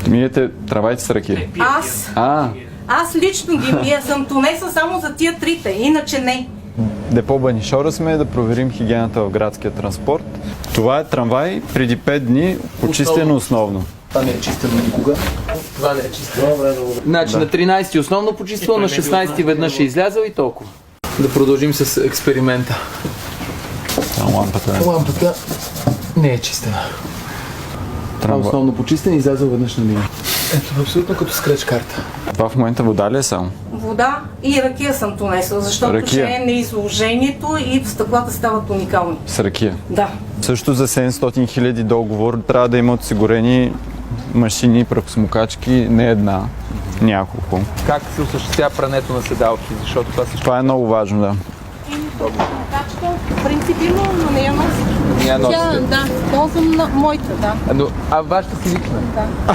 Миете трамвайите с ръки? Аз лично ги мия, съм донесла само за тия трите, иначе не. Депо Банишора сме да проверим хигиената в градския транспорт. Това е трамвай преди 5 дни, почистено основно. Това не е чистено никога. Това не е чистено. Значи на 13 основно почиствал, на 16 веднъж е излязъл и толкова. Да продължим с експеримента. Лампата не е чистена. Това основно почистен и излязъл веднъж на мина. Ето, абсолютно като скреч карта. Това в момента вода ли е само? Вода и ракия съм донесла, защото ще е на изложението и стъклата стават уникални. С ракия? Да. Също за 700 хиляди договор трябва да имат осигурени машини, пръкосмокачки, не една, няколко. Как се осъществява прането на седалки? Защото това е много важно, да. Пръкосмокачка, принципно, но не я носи. Да, ползвам на моята, да. А вашата си лична? Да.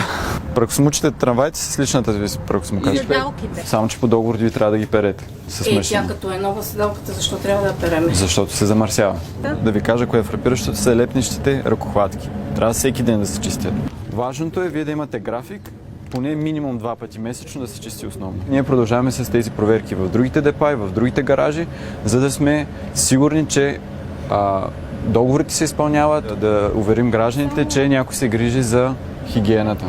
Пръкосмучите трамвайите с личната ви пръкосмокачка. Седалките. Само че по договор ви трябва да ги перете с машина. Тя като е нова седалката, защо трябва да я переме? Защото се замърсява. Да ви кажа кое е фрапиращото, са лепнищите ръкохватки. Трябва всеки ден да се чистят. Важното е вие да имате график, поне минимум 2 пъти месечно да се чисти основно. Ние продължаваме с тези проверки в другите депа и в другите гаражи, за да сме сигурни, че договорите се изпълняват, да уверим гражданите, че някой се грижи за хигиената.